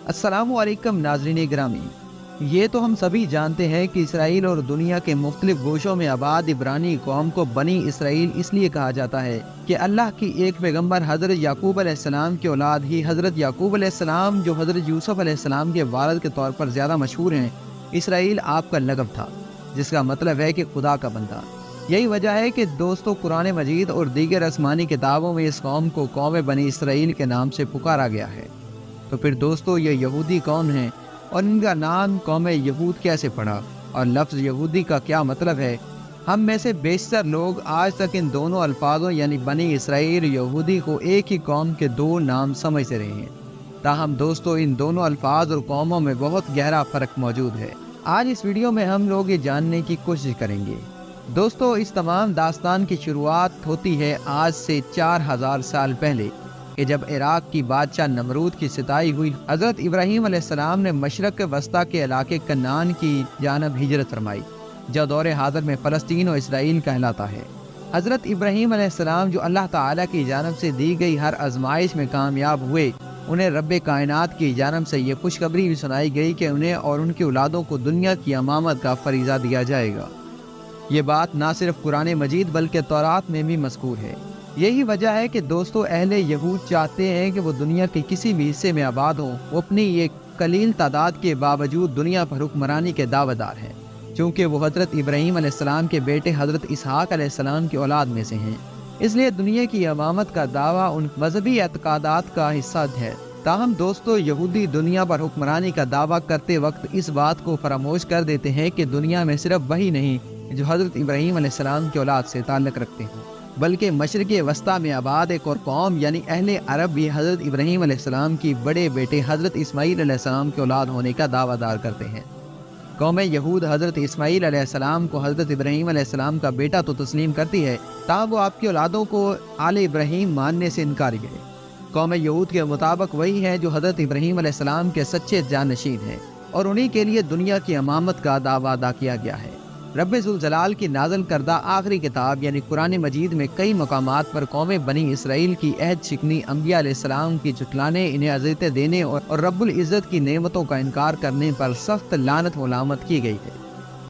السلام علیکم ناظرین گرامی، یہ تو ہم سبھی جانتے ہیں کہ اسرائیل اور دنیا کے مختلف گوشوں میں آباد عبرانی قوم کو بنی اسرائیل اس لیے کہا جاتا ہے کہ اللہ کی ایک پیغمبر حضرت یعقوب علیہ السلام کی اولاد ہی حضرت یعقوب علیہ السلام، جو حضرت یوسف علیہ السلام کے والد کے طور پر زیادہ مشہور ہیں، اسرائیل آپ کا لقب تھا، جس کا مطلب ہے کہ خدا کا بندہ۔ یہی وجہ ہے کہ دوستو قرآن مجید اور دیگر آسمانی کتابوں میں اس قوم کو قوم بنی اسرائیل کے نام سے پکارا گیا ہے۔ تو پھر دوستو، یہ یہودی کون ہیں اور ان کا نام قوم یہود کیسے پڑا، اور لفظ یہودی کا کیا مطلب ہے؟ ہم میں سے بیشتر لوگ آج تک ان دونوں الفاظوں یعنی بنی اسرائیل اور یہودی کو ایک ہی قوم کے دو نام سمجھتے رہے ہیں۔ تاہم دوستو، ان دونوں الفاظ اور قوموں میں بہت گہرا فرق موجود ہے۔ آج اس ویڈیو میں ہم لوگ یہ جاننے کی کوشش کریں گے۔ دوستو، اس تمام داستان کی شروعات ہوتی ہے آج سے 4000 سال پہلے، کہ جب عراق کی بادشاہ نمرود کی ستائی ہوئی حضرت ابراہیم علیہ السلام نے مشرق وسطیٰ کے علاقے کنعان کی جانب ہجرت فرمائی، جو دور حاضر میں فلسطین و اسرائیل کہلاتا ہے۔ حضرت ابراہیم علیہ السلام جو اللہ تعالیٰ کی جانب سے دی گئی ہر آزمائش میں کامیاب ہوئے، انہیں رب کائنات کی جانب سے یہ خوشخبری بھی سنائی گئی کہ انہیں اور ان کی اولادوں کو دنیا کی امامت کا فریضہ دیا جائے گا۔ یہ بات نہ صرف قرآن مجید بلکہ تورات میں بھی مذکور ہے۔ یہی وجہ ہے کہ دوستو، اہل یہود چاہتے ہیں کہ وہ دنیا کے کسی بھی حصے میں آباد ہوں، وہ اپنی ایک قلیل تعداد کے باوجود دنیا پر حکمرانی کے دعویدار ہیں، چونکہ وہ حضرت ابراہیم علیہ السلام کے بیٹے حضرت اسحاق علیہ السلام کی اولاد میں سے ہیں۔ اس لیے دنیا کی امامت کا دعویٰ ان مذہبی اعتقادات کا حصہ ہے۔ تاہم دوستو، یہودی دنیا پر حکمرانی کا دعویٰ کرتے وقت اس بات کو فراموش کر دیتے ہیں کہ دنیا میں صرف وہی نہیں جو حضرت ابراہیم علیہ السلام کی اولاد سے تعلق رکھتے ہیں، بلکہ مشرق وسطیٰ میں آباد ایک اور قوم یعنی اہل عرب بھی حضرت ابراہیم علیہ السلام کی بڑے بیٹے حضرت اسماعیل علیہ السلام کی اولاد ہونے کا دعویٰ دار کرتے ہیں۔ قوم یہود حضرت اسماعیل علیہ السلام کو حضرت ابراہیم علیہ السلام کا بیٹا تو تسلیم کرتی ہے، تاہم وہ آپ کی اولادوں کو آل ابراہیم ماننے سے انکاری ہے۔ قوم یہود کے مطابق وہی ہیں جو حضرت ابراہیم علیہ السلام کے سچے جانشین ہیں، اور انہی کے لیے دنیا کی امامت کا دعویٰ ادا کیا گیا ہے۔ رب ذوالجلال کی نازل کردہ آخری کتاب یعنی قرآن مجید میں کئی مقامات پر قوم بنی اسرائیل کی عہد شکنی، انبیاء علیہ السلام کی جھٹلانے، انہیں اذیتیں دینے اور رب العزت کی نعمتوں کا انکار کرنے پر سخت لعنت و ملامت کی گئی ہے۔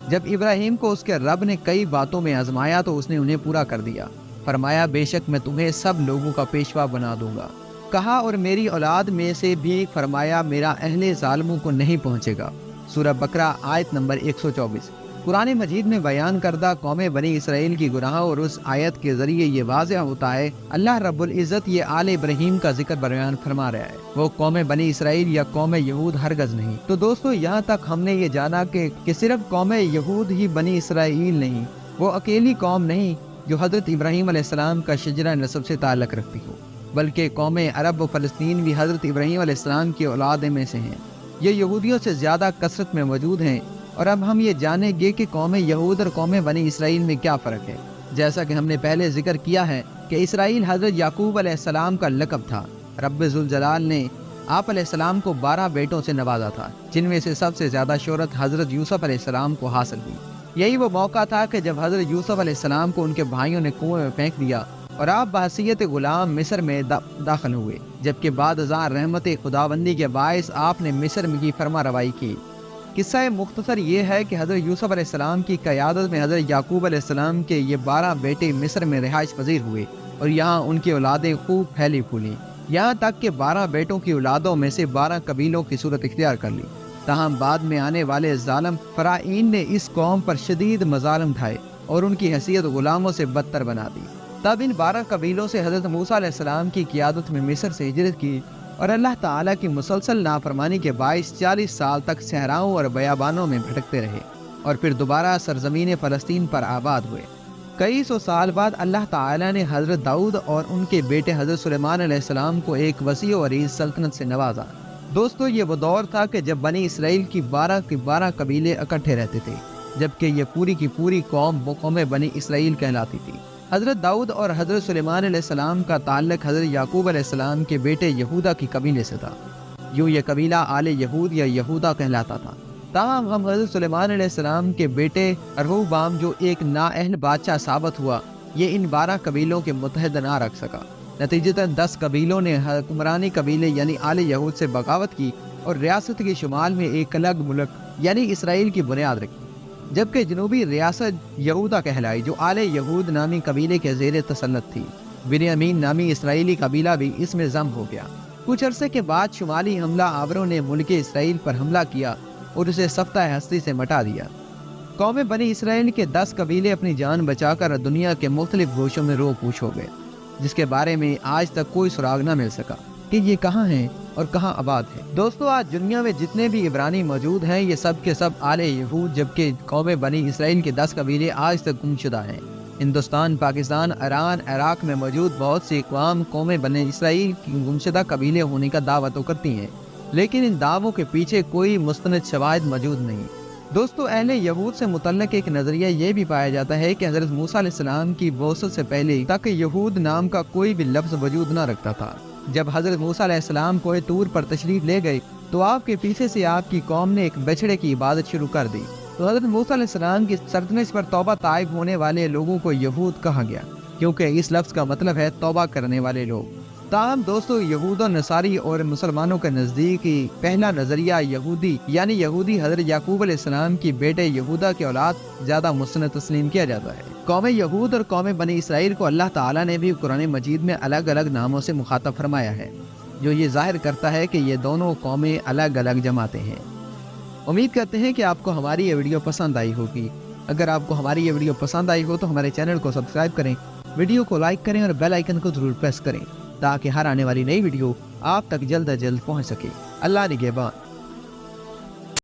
جب ابراہیم کو اس کے رب نے کئی باتوں میں آزمایا تو اس نے انہیں پورا کر دیا۔ فرمایا، بے شک میں تمہیں سب لوگوں کا پیشوا بنا دوں گا۔ کہا، اور میری اولاد میں سے بھی، فرمایا میرا اہل ظالموں کو نہیں پہنچے گا۔ سورہ بقرہ آیت نمبر 124۔ قرآن مجید میں بیان کردہ قوم بنی اسرائیل کی گناہوں اور اس آیت کے ذریعے یہ واضح ہوتا ہے اللہ رب العزت یہ آل ابراہیم کا ذکر بیان فرما رہا ہے، وہ قوم بنی اسرائیل یا قوم یہود ہرگز نہیں۔ تو دوستو، یہاں تک ہم نے یہ جانا کہ صرف قوم یہود ہی بنی اسرائیل نہیں، وہ اکیلی قوم نہیں جو حضرت ابراہیم علیہ السلام کا شجرہ نسب سے تعلق رکھتی ہو، بلکہ قوم عرب و فلسطین بھی حضرت ابراہیم علیہ السلام کی اولاد میں سے ہیں۔ یہ یہودیوں سے زیادہ کثرت میں موجود ہیں۔ اور اب ہم یہ جانیں گے کہ قوم یہود اور قوم بنی اسرائیل میں کیا فرق ہے۔ جیسا کہ ہم نے پہلے ذکر کیا ہے کہ اسرائیل حضرت یعقوب علیہ السلام کا لقب تھا۔ رب ذوالجلال نے آپ علیہ السلام کو 12 بیٹوں سے نوازا تھا، جن میں سے سب سے زیادہ شہرت حضرت یوسف علیہ السلام کو حاصل ہوئی۔ یہی وہ موقع تھا کہ جب حضرت یوسف علیہ السلام کو ان کے بھائیوں نے کنویں میں پھینک دیا اور آپ بحیثیت غلام مصر میں داخل ہوئے، جبکہ بعد ازاں رحمت خداوندی کے باعث آپ نے مصر میں کی فرما روائی کی۔ قصہ مختصر یہ ہے کہ حضرت یوسف علیہ السلام کی قیادت میں حضرت یعقوب علیہ السلام کے یہ 12 بیٹے مصر میں رہائش پذیر ہوئے، اور یہاں ان کی اولادیں خوب پھیلی پھولی، یہاں تک کہ 12 بیٹوں کی اولادوں میں سے 12 قبیلوں کی صورت اختیار کر لی۔ تاہم بعد میں آنے والے ظالم فرعون نے اس قوم پر شدید مظالم ڈھائے اور ان کی حیثیت غلاموں سے بدتر بنا دی۔ تب ان 12 قبیلوں سے حضرت موسیٰ علیہ السلام کی قیادت میں مصر سے ہجرت کی، اور اللہ تعالیٰ کی مسلسل نافرمانی کے باعث 40 سال تک صحراؤں اور بیابانوں میں بھٹکتے رہے، اور پھر دوبارہ سرزمین فلسطین پر آباد ہوئے۔ کئی سو سال بعد اللہ تعالیٰ نے حضرت داؤد اور ان کے بیٹے حضرت سلیمان علیہ السلام کو ایک وسیع و عریض سلطنت سے نوازا۔ دوستو، یہ وہ دور تھا کہ جب بنی اسرائیل کی 12 کے 12 قبیلے اکٹھے رہتے تھے، جبکہ یہ پوری کی پوری قوم بنی اسرائیل کہلاتی تھی۔ حضرت داؤد اور حضرت سلیمان علیہ السلام کا تعلق حضرت یعقوب علیہ السلام کے بیٹے یہودا کی قبیلے سے تھا، یوں یہ قبیلہ آل یہود یا یہودا کہلاتا تھا۔ تاہم ہم حضرت سلیمان علیہ السلام کے بیٹے رہوبام جو ایک نااہل بادشاہ ثابت ہوا، یہ ان 12 قبیلوں کے متحد نہ رکھ سکا۔ نتیجتاً 10 قبیلوں نے حکمرانی قبیلے یعنی آل یہود سے بغاوت کی اور ریاست کے شمال میں ایک الگ ملک یعنی اسرائیل کی بنیاد رکھی، جبکہ جنوبی ریاست یہودا کہلائی جو آل یہود نامی قبیلے کے زیر تسلط تھی۔ بنیامین نامی اسرائیلی قبیلہ بھی اس میں ضم ہو گیا۔ کچھ عرصے کے بعد شمالی حملہ آوروں نے ملک اسرائیل پر حملہ کیا اور اسے سفتہ ہستی سے مٹا دیا۔ قوم بنی اسرائیل کے 10 قبیلے اپنی جان بچا کر دنیا کے مختلف گوشوں میں رو پوچھ ہو گئے، جس کے بارے میں آج تک کوئی سراغ نہ مل سکا کہ یہ کہاں ہیں اور کہاں آباد ہے۔ دوستو، آج دنیا میں جتنے بھی عبرانی موجود ہیں یہ سب کے سب آل یہود، جبکہ قوم بنی اسرائیل کے 10 قبیلے آج تک گم شدہ ہیں۔ ہندوستان، پاکستان، ایران، عراق میں موجود بہت سی اقوام قوم بنی اسرائیل کی گمشدہ قبیلے ہونے کا دعویٰ تو کرتی ہیں، لیکن ان دعووں کے پیچھے کوئی مستند شواہد موجود نہیں۔ دوستو، اہل یہود سے متعلق ایک نظریہ یہ بھی پایا جاتا ہے کہ حضرت موسیٰ علیہ السلام کی بعثت سے پہلے تک یہود نام کا کوئی بھی لفظ وجود نہ رکھتا تھا۔ جب حضرت موسیٰ علیہ السلام کوہ طور پر تشریف لے گئے تو آپ کے پیچھے سے آپ کی قوم نے ایک بچڑے کی عبادت شروع کر دی، تو حضرت موسیٰ علیہ السلام کی سرزنش پر توبہ طائب ہونے والے لوگوں کو یہود کہا گیا، کیونکہ اس لفظ کا مطلب ہے توبہ کرنے والے لوگ۔ تاہم دوستو، یہود و نصاری اور مسلمانوں کے نزدیک پہلا نظریہ یہودی یعنی یہودی حضرت یعقوب علیہ السلام کی بیٹے یہودا کی اولاد زیادہ مستند تسلیم کیا جاتا ہے۔ قوم یہود اور قوم بنی اسرائیل کو اللہ تعالیٰ نے بھی قرآن مجید میں الگ الگ ناموں سے مخاطب فرمایا ہے، جو یہ ظاہر کرتا ہے کہ یہ دونوں قومیں الگ الگ جماعتیں ہیں۔ امید کرتے ہیں کہ آپ کو ہماری یہ ویڈیو پسند آئی ہوگی۔ اگر آپ کو ہماری یہ ویڈیو پسند آئی ہو تو ہمارے چینل کو سبسکرائب کریں، ویڈیو کو لائک کریں اور بیل آئیکن کو ضرور پریس کریں تاکہ ہر آنے والی نئی ویڈیو آپ تک جلد از جلد پہنچ سکے۔ اللہ نگہبان۔